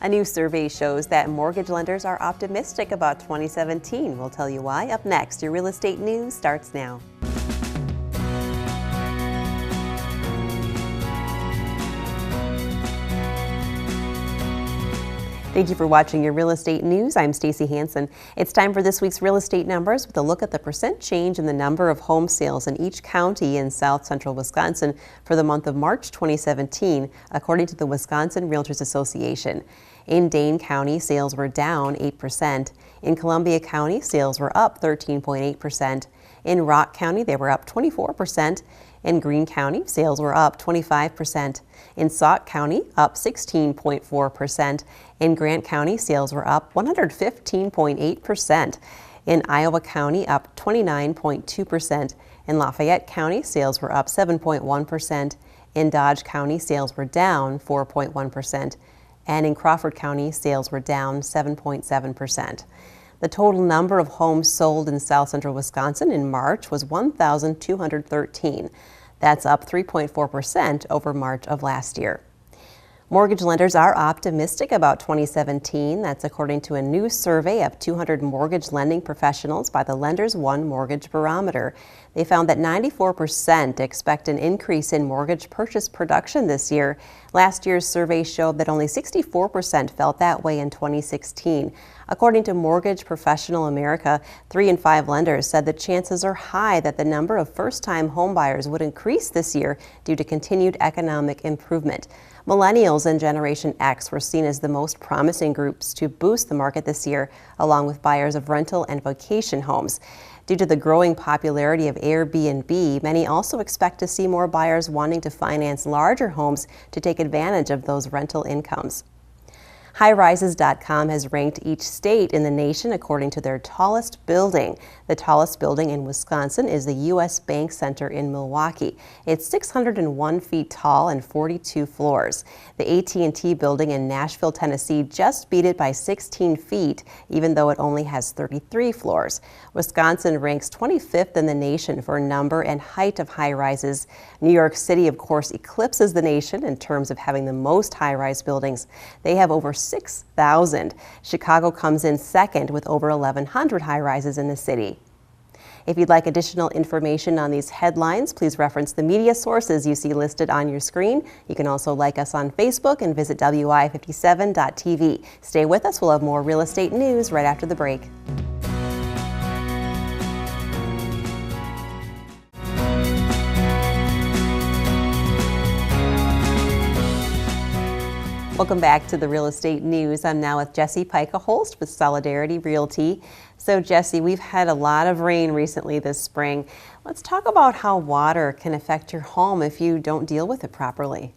A new survey shows that mortgage lenders are optimistic about 2017. We'll tell you why up next. Your real estate news starts now. Thank you for watching your real estate news. I'm Stacy Hansen. It's time for this week's real estate numbers with a look at the percent change in the number of home sales in each county in south central Wisconsin for the month of March 2017, according to the Wisconsin Realtors Association. In Dane County, sales were down 8%. In Columbia County, sales were up 13.8%. In Rock County, they were up 24%. In Greene County, sales were up 25%. In Sauk County, up 16.4%. In Grant County, sales were up 115.8%. In Iowa County, up 29.2%. In Lafayette County, sales were up 7.1%. In Dodge County, sales were down 4.1%. And in Crawford County, sales were down 7.7%. The total number of homes sold in south central Wisconsin in March was 1,213. That's up 3.4% over March of last year. Mortgage lenders are optimistic about 2017. That's according to a new survey of 200 mortgage lending professionals by the Lenders One Mortgage Barometer. They found that 94% expect an increase in mortgage purchase production this year. Last year's survey showed that only 64% felt that way in 2016. According to Mortgage Professional America, 3 in 5 lenders said the chances are high that the number of first-time homebuyers would increase this year due to continued economic improvement. Millennials and Generation X were seen as the most promising groups to boost the market this year, along with buyers of rental and vacation homes. Due to the growing popularity of Airbnb, many also expect to see more buyers wanting to finance larger homes to take advantage of those rental incomes. HighRises.com has ranked each state in the nation according to their tallest building. The tallest building in Wisconsin is the U.S. Bank Center in Milwaukee. It's 601 feet tall and 42 floors. The AT&T building in Nashville, Tennessee just beat it by 16 feet, even though it only has 33 floors. Wisconsin ranks 25th in the nation for number and height of high-rises. New York City, of course, eclipses the nation in terms of having the most high-rise buildings. They have over 6,000. Chicago comes in second with over 1,100 high-rises in the city. If you'd like additional information on these headlines, please reference the media sources you see listed on your screen. You can also like us on Facebook and visit wi57.tv. Stay with us. We'll have more real estate news right after the break. Welcome back to the Real Estate News. I'm now with Jesse Pica-Holst with Solidarity Realty. So Jesse, we've had a lot of rain recently this spring. Let's talk about how water can affect your home if you don't deal with it properly.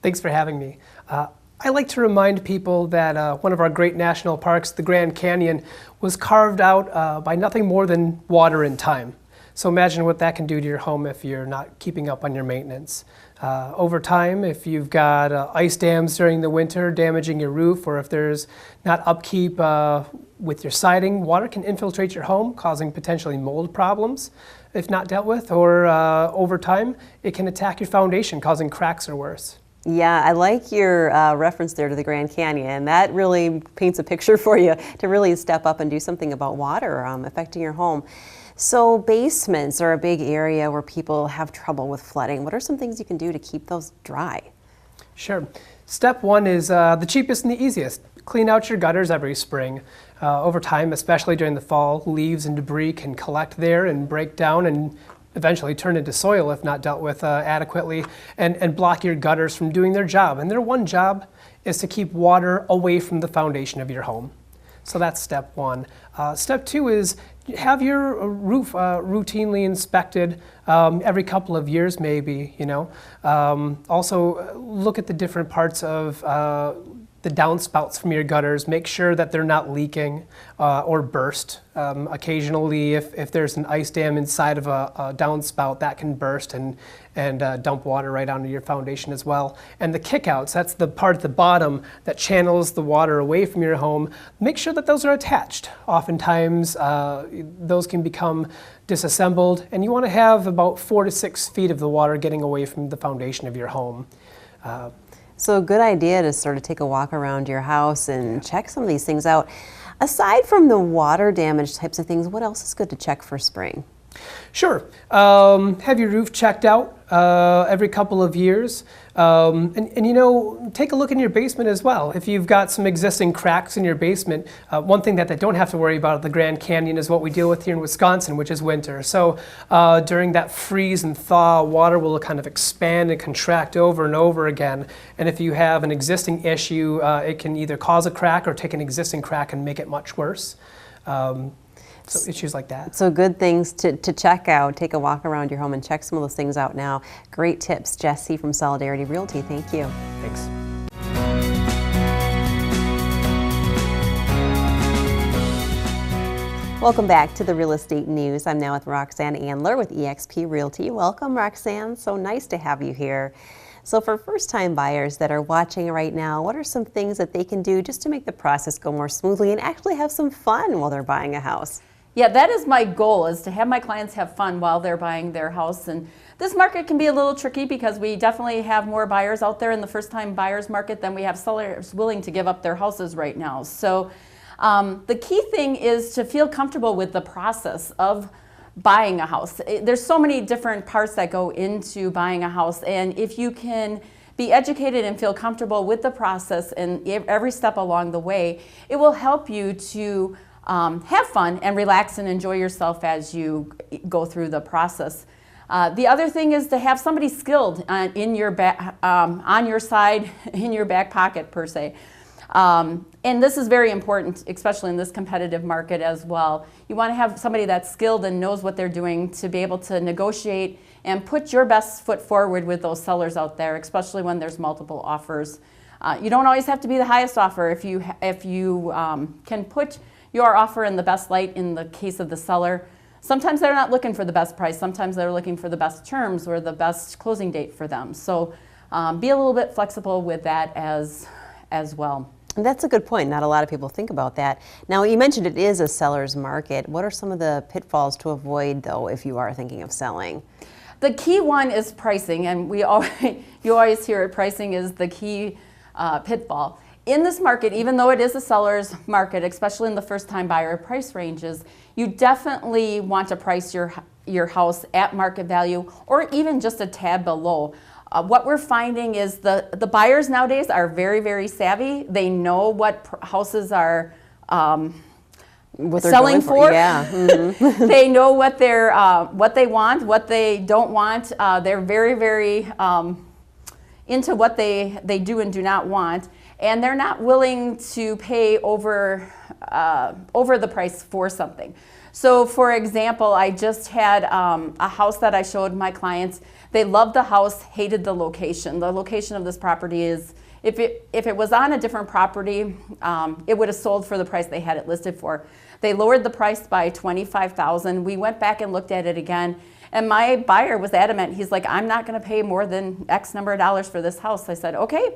Thanks for having me. I like to remind people that one of our great national parks, the Grand Canyon, was carved out by nothing more than water and time. So imagine what that can do to your home if you're not keeping up on your maintenance. Over time, if you've got ice dams during the winter damaging your roof, or if there's not upkeep with your siding, water can infiltrate your home, causing potentially mold problems if not dealt with, or over time, it can attack your foundation, causing cracks or worse. Yeah, I like your reference there to the Grand Canyon, and that really paints a picture for you to really step up and do something about water affecting your home. So basements are a big area where people have trouble with flooding. What are some things you can do to keep those dry? Sure. Step one is the cheapest and the easiest. Clean out your gutters every spring. Over time, especially during the fall, leaves and debris can collect there and break down and eventually turn into soil if not dealt with adequately, and block your gutters from doing their job. And their one job is to keep water away from the foundation of your home. So that's step one. Step two is have your roof routinely inspected every couple of years, maybe. Also, look at the different parts of the downspouts from your gutters. Make sure that they're not leaking or burst. Occasionally, if there's an ice dam inside of a downspout, that can burst and dump water right onto your foundation as well. And the kickouts, that's the part at the bottom that channels the water away from your home. Make sure that those are attached. Oftentimes, those can become disassembled, and you want to have about 4 to 6 feet of the water getting away from the foundation of your home. So a good idea to sort of take a walk around your house and check some of these things out. Aside from the water damage types of things, what else is good to check for spring? Sure. Have your roof checked out every couple of years. And you know, take a look in your basement as well. If you've got some existing cracks in your basement, one thing that they don't have to worry about at the Grand Canyon is what we deal with here in Wisconsin, which is winter. So during that freeze and thaw, water will kind of expand and contract over and over again. And if you have an existing issue, it can either cause a crack or take an existing crack and make it much worse. So issues like that. So good things to check out. Take a walk around your home and check some of those things out now. Great tips. Jesse from Solidarity Realty, thank you. Thanks. Welcome back to the Real Estate News. I'm now with Roxanne Andler with eXp Realty. Welcome, Roxanne. So nice to have you here. So for first-time buyers that are watching right now, what are some things that they can do just to make the process go more smoothly and actually have some fun while they're buying a house? Yeah, that is my goal, is to have my clients have fun while they're buying their house. And this market can be a little tricky because we definitely have more buyers out there in the first-time buyers market than we have sellers willing to give up their houses right now. So the key thing is to feel comfortable with the process of buying a house. There's so many different parts that go into buying a house, and if you can be educated and feel comfortable with the process and every step along the way, it will help you to have fun and relax and enjoy yourself as you go through the process. The other thing is to have somebody skilled in your on your side, in your back pocket per se. And this is very important, especially in this competitive market as well. You want to have somebody that's skilled and knows what they're doing to be able to negotiate and put your best foot forward with those sellers out there, especially when there's multiple offers. You don't always have to be the highest offer. If you can put your offer in the best light in the case of the seller, sometimes they're not looking for the best price. Sometimes they're looking for the best terms or the best closing date for them. So be a little bit flexible with that as well. And that's a good point. Not a lot of people think about that. Now, you mentioned it is a seller's market. What are some of the pitfalls to avoid, though, if you are thinking of selling? The key one is pricing, and you always hear it, pricing is the key pitfall. In this market, even though it is a seller's market, especially in the first-time buyer price ranges, you definitely want to price your house at market value or even just a tad below. What we're finding is the buyers nowadays are very, very savvy. They know what houses are selling for. Yeah. Mm-hmm. They know what they want, what they don't want. They're very, very into what they do and do not want, and they're not willing to pay over the price for something. So, for example, I just had a house that I showed my clients. They loved the house, hated the location. The location of this property is, if it was on a different property, it would have sold for the price they had it listed for. They lowered the price by $25,000. We went back and looked at it again, and my buyer was adamant. He's like, I'm not going to pay more than X number of dollars for this house. I said, okay,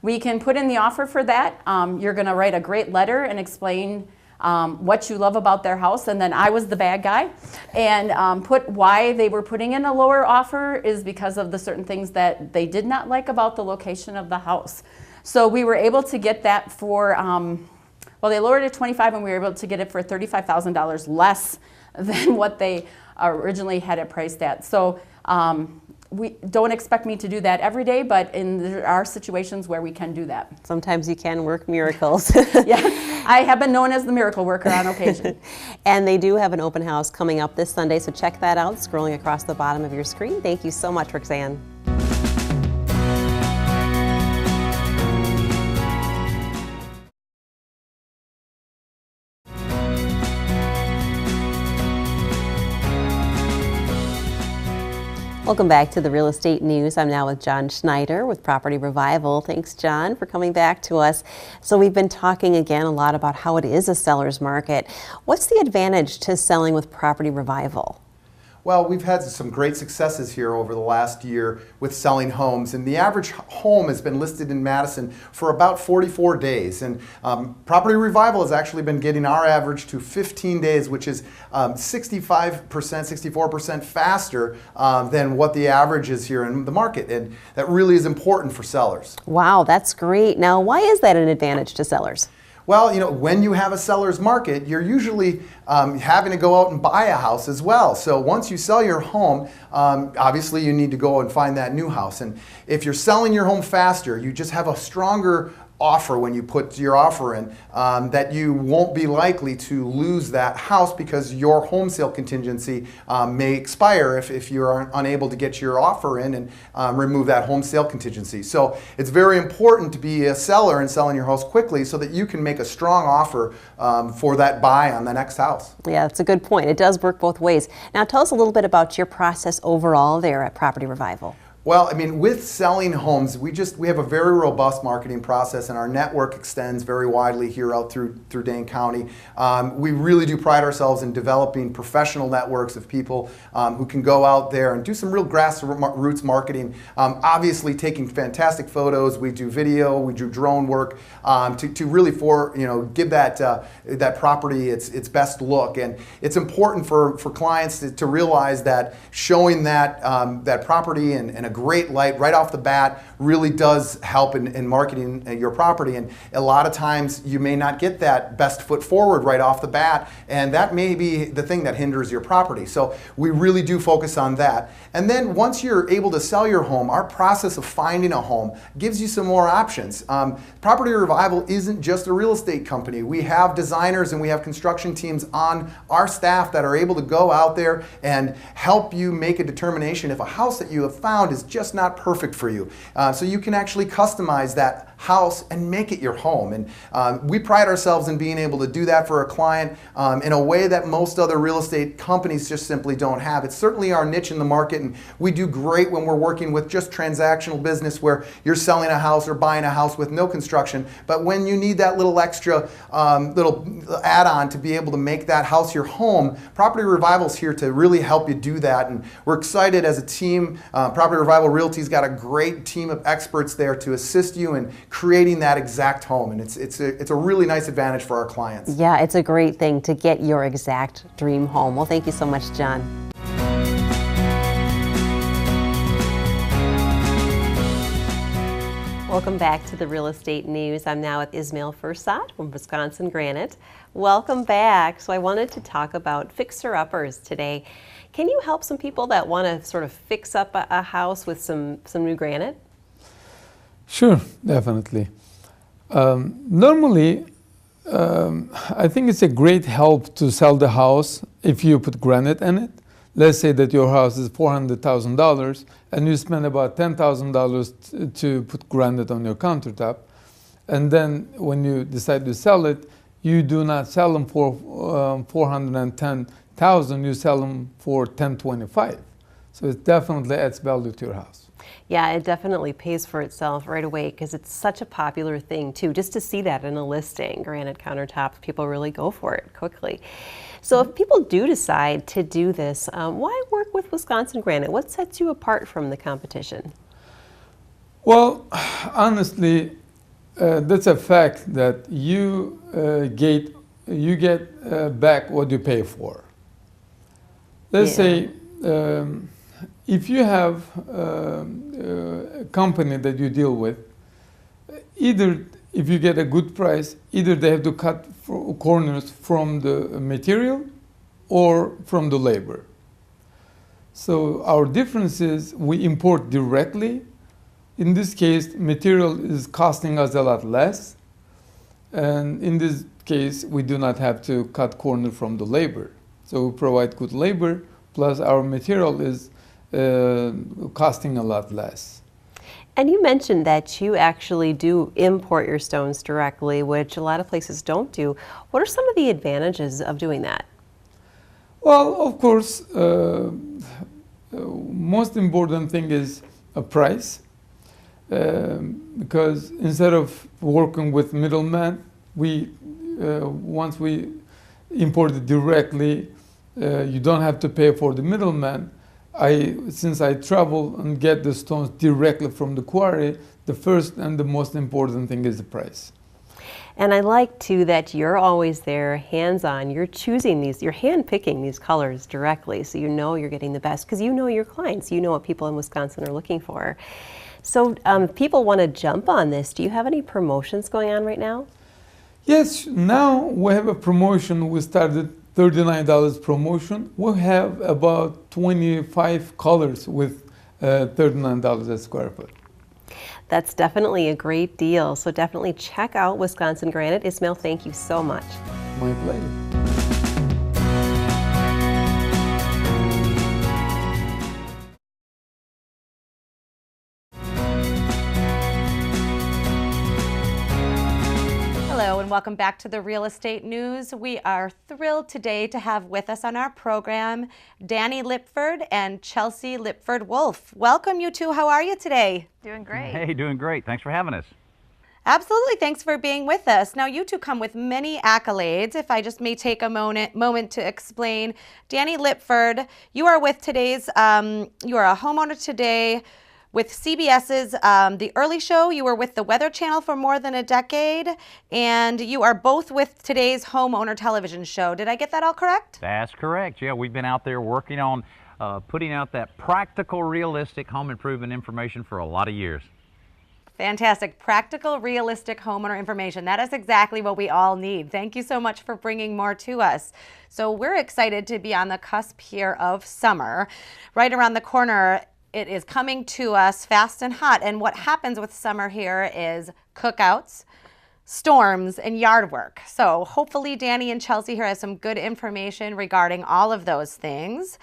we can put in the offer for that. You're going to write a great letter and explain what you love about their house, and then I was the bad guy and put why they were putting in a lower offer is because of the certain things that they did not like about the location of the house. So we were able to get that for, well, they lowered it to $25,000 and we were able to get it for $35,000 less than what they originally had it priced at. So we don't expect me to do that every day, but there are situations where we can do that. Sometimes you can work miracles. Yeah, I have been known as the miracle worker on occasion. And they do have an open house coming up this Sunday, so check that out, scrolling across the bottom of your screen. Thank you so much, Roxanne. Welcome back to the Real Estate News. I'm now with John Schneider with Property Revival. Thanks, John, for coming back to us. So we've been talking again a lot about how it is a seller's market. What's the advantage to selling with Property Revival? Well, we've had some great successes here over the last year with selling homes, and the average home has been listed in Madison for about 44 days. And Property Revival has actually been getting our average to 15 days, which is 65%, 64% faster than what the average is here in the market. And that really is important for sellers. Wow, that's great. Now, why is that an advantage to sellers? Well, when you have a seller's market, you're usually having to go out and buy a house as well. So once you sell your home, obviously you need to go and find that new house. And if you're selling your home faster, you just have a stronger offer when you put your offer in, that you won't be likely to lose that house because your home sale contingency may expire if you're unable to get your offer in and remove that home sale contingency. So it's very important to be a seller and selling your house quickly so that you can make a strong offer for that buy on the next house. Yeah, that's a good point. It does work both ways. Now tell us a little bit about your process overall there at Property Revival. Well, I mean, with selling homes, we have a very robust marketing process, and our network extends very widely here out through Dane County. We really do pride ourselves in developing professional networks of people who can go out there and do some real grassroots marketing. Obviously, taking fantastic photos. We do video, we do drone work to really give that property its best look. And it's important for clients to realize that showing that property and a great light right off the bat really does help in marketing your property. And a lot of times you may not get that best foot forward right off the bat, and that may be the thing that hinders your property. So we really do focus on that. And then once you're able to sell your home, our process of finding a home gives you some more options. Property Revival isn't just a real estate company. We have designers and we have construction teams on our staff that are able to go out there and help you make a determination if a house that you have found is just not perfect for you. So you can actually customize that house and make it your home. And we pride ourselves in being able to do that for a client in a way that most other real estate companies just simply don't have. It's certainly our niche in the market, and we do great when we're working with just transactional business where you're selling a house or buying a house with no construction. But when you need that little extra little add-on to be able to make that house your home, Property Revival is here to really help you do that. And we're excited as a team. Property Revival Realty's got a great team of experts there to assist you in creating that exact home, and it's a really nice advantage for our clients. Yeah, it's a great thing to get your exact dream home. Well, thank you so much, John. Welcome back to the Real Estate News. I'm now with Ismail Fursat from Wisconsin Granite. Welcome back. So I wanted to talk about fixer-uppers today. Can you help some people that want to sort of fix up a house with some new granite? Sure, definitely. Normally, I think it's a great help to sell the house if you put granite in it. Let's say that your house is $400,000 and you spend about $10,000 to put granite on your countertop. And then when you decide to sell it, you do not sell them for $410,000, you sell them for $1,025. So it definitely adds value to your house. Yeah, it definitely pays for itself right away because it's such a popular thing too. Just to see that in a listing, granite countertops, people really go for it quickly. So if people do decide to do this, why work with Wisconsin Granite? What sets you apart from the competition? Well, honestly, that's a fact that you get back what you pay for. Let's say if you have a company that you deal with, either if you get a good price, either they have to cut corners from the material or from the labor. So our difference is we import directly. In this case, material is costing us a lot less. And in this case, we do not have to cut corner from the labor. So we provide good labor, plus our material is costing a lot less. And you mentioned that you actually do import your stones directly, which a lot of places don't do. What are some of the advantages of doing that? Well, of course, most important thing is a price. Because instead of working with middlemen, once we import it directly, You don't have to pay for the middleman. Since I travel and get the stones directly from the quarry, the first and the most important thing is the price. And I like too that you're always there, hands-on. You're choosing these, you're hand-picking these colors directly, so you know you're getting the best because you know your clients, you know what people in Wisconsin are looking for. So if people want to jump on this, do you have any promotions going on right now? Yes, now we have a promotion. We started $39 promotion. We have about 25 colors with $39 a square foot. That's definitely a great deal. So definitely check out Wisconsin Granite. Ismail, thank you so much. My pleasure. Hello and welcome back to the Real Estate News. We are thrilled today to have with us on our program Dani Lipford and Chelsea Lipford-Wolf. Welcome, you two. How are you today? Doing great. Hey, doing great. Thanks for having us. Absolutely. Thanks for being with us. Now, you two come with many accolades. If I just may take a moment to explain, Dani Lipford, you are with today's, you are a homeowner today with CBS's The Early Show. You were with the Weather Channel for more than a decade, and you are both with today's homeowner television show. Did I get that all correct? That's correct. Yeah, we've been out there working on putting out that practical, realistic home improvement information for a lot of years. Fantastic. Practical, realistic homeowner information. That is exactly what we all need. Thank you so much for bringing more to us. So we're excited to be on the cusp here of summer. Right around the corner, it is coming to us fast and hot. And what happens with summer here is cookouts, storms, and yard work. So hopefully Dani and Chelsea here has some good information regarding all of those things.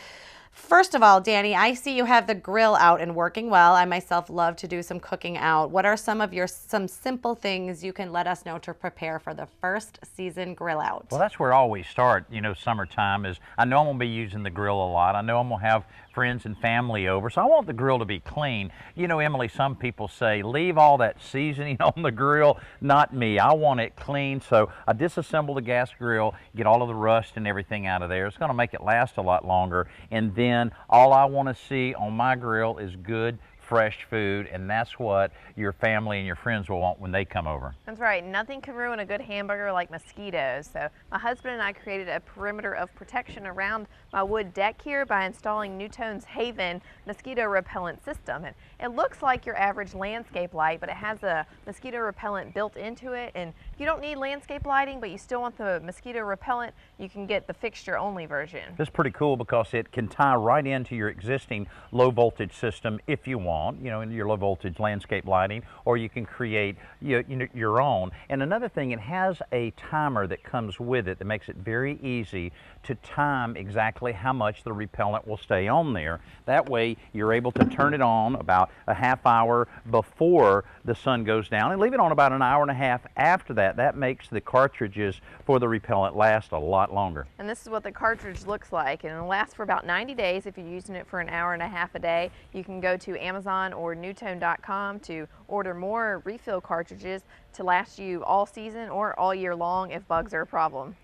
First of all, Dani, I see you have the grill out and working well. I myself love to do some cooking out. What are some simple things you can let us know to prepare for the first season grill out? Well, that's where I always start, summertime is, I know I'm going to be using the grill a lot. I know I'm going to have friends and family over, so I want the grill to be clean. You know, Emily, some people say, leave all that seasoning on the grill. Not me. I want it clean, so I disassemble the gas grill, get all of the rust and everything out of there. It's going to make it last a lot longer, and then all I want to see on my grill is good, fresh food, and that's what your family and your friends will want when they come over. That's right. Nothing can ruin a good hamburger like mosquitoes. So my husband and I created a perimeter of protection around my wood deck here by installing Newtone's Haven mosquito repellent system. And it looks like your average landscape light, but it has a mosquito repellent built into it. And if you don't need landscape lighting, but you still want the mosquito repellent, you can get the fixture only version. It's pretty cool because it can tie right into your existing low voltage system if you want, in your low voltage landscape lighting, or you can create your own. And another thing, it has a timer that comes with it that makes it very easy to time exactly how much the repellent will stay on there. That way you're able to turn it on about a half hour before the sun goes down and leave it on about an hour and a half after that. That makes the cartridges for the repellent last a lot longer. And this is what the cartridge looks like, and it'll last for about 90 days if you're using it for an hour and a half a day. You can go to Amazon or Newtone.com to order more refill cartridges to last you all season or all year long if bugs are a problem.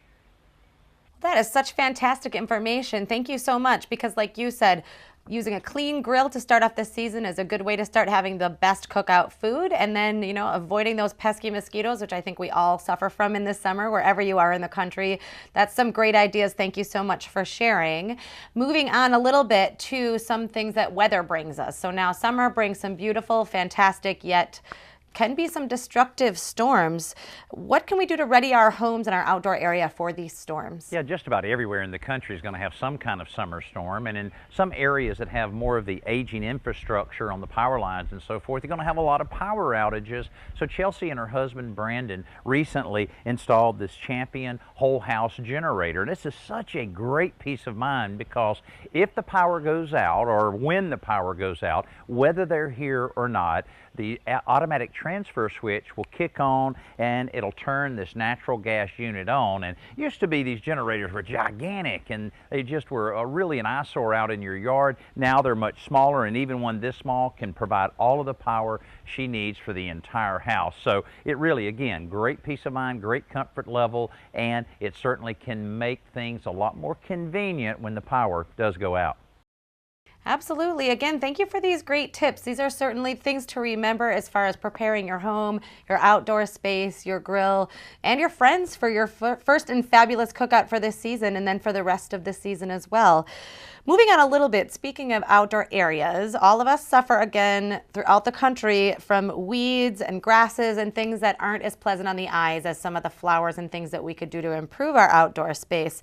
That is such fantastic information. Thank you so much, because like you said, using a clean grill to start off the season is a good way to start having the best cookout food, and then, avoiding those pesky mosquitoes, which I think we all suffer from in the summer, wherever you are in the country. That's some great ideas. Thank you so much for sharing. Moving on a little bit to some things that weather brings us. So now summer brings some beautiful, fantastic, yet can be some destructive storms. What can we do to ready our homes and our outdoor area for these storms? Yeah, just about everywhere in the country is going to have some kind of summer storm, and in some areas that have more of the aging infrastructure on the power lines and so forth, you're going to have a lot of power outages. So Chelsea and her husband Brandon recently installed this Champion whole house generator, and this is such a great peace of mind, because if the power goes out, or when the power goes out, whether they're here or not, the automatic transfer switch will kick on and it'll turn this natural gas unit on. And used to be these generators were gigantic and they just were really an eyesore out in your yard. Now they're much smaller, and even one this small can provide all of the power she needs for the entire house. So it really, again, great peace of mind, great comfort level, and it certainly can make things a lot more convenient when the power does go out. Absolutely. Again, thank you for these great tips. These are certainly things to remember as far as preparing your home, your outdoor space, your grill, and your friends for your first and fabulous cookout for this season, and then for the rest of the season as well. Moving on a little bit, speaking of outdoor areas, all of us suffer again throughout the country from weeds and grasses and things that aren't as pleasant on the eyes as some of the flowers and things that we could do to improve our outdoor space.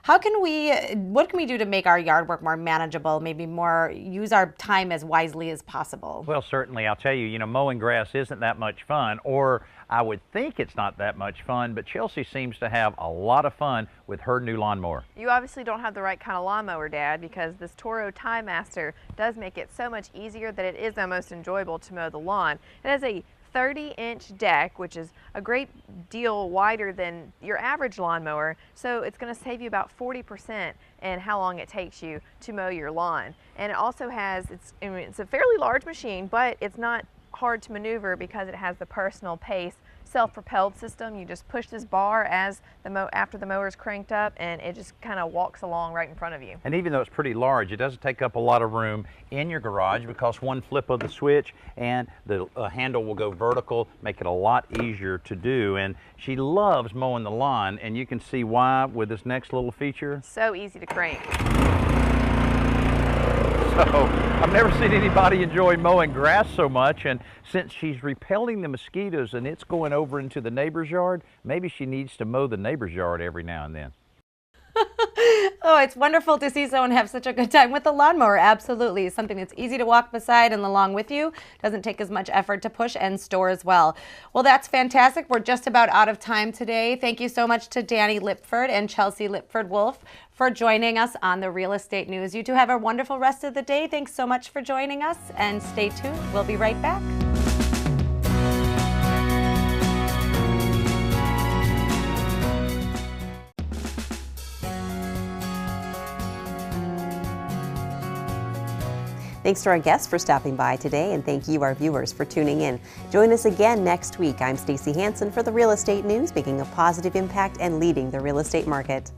What can we do to make our yard work more manageable, maybe use our time as wisely as possible? Well, certainly, I'll tell you, mowing grass isn't that much fun, or I would think it's not that much fun, but Chelsea seems to have a lot of fun with her new lawnmower. You obviously don't have the right kind of lawnmower, Dad, because this Toro Time Master does make it so much easier that it is almost enjoyable to mow the lawn. It has a 30-inch deck, which is a great deal wider than your average lawnmower, so it's going to save you about 40% in how long it takes you to mow your lawn. And it also has, it's a fairly large machine, but it's not hard to maneuver because it has the personal pace self-propelled system. You just push this bar after the mower's cranked up, and it just kind of walks along right in front of you. And even though it's pretty large, it doesn't take up a lot of room in your garage, because one flip of the switch and the handle will go vertical, make it a lot easier to do. And she loves mowing the lawn, and you can see why with this next little feature. So easy to crank. So I've never seen anybody enjoy mowing grass so much, and since she's repelling the mosquitoes and it's going over into the neighbor's yard, maybe she needs to mow the neighbor's yard every now and then. Oh, it's wonderful to see someone have such a good time with the lawnmower. Absolutely. Something that's easy to walk beside and along with you. Doesn't take as much effort to push and store as well. Well, that's fantastic. We're just about out of time today. Thank you so much to Dani Lipford and Chelsea Lipford-Wolf for joining us on the Real Estate News. You two have a wonderful rest of the day. Thanks so much for joining us, and stay tuned. We'll be right back. Thanks to our guests for stopping by today, and thank you, our viewers, for tuning in. Join us again next week. I'm Stacey Hansen for the Real Estate News, making a positive impact and leading the real estate market.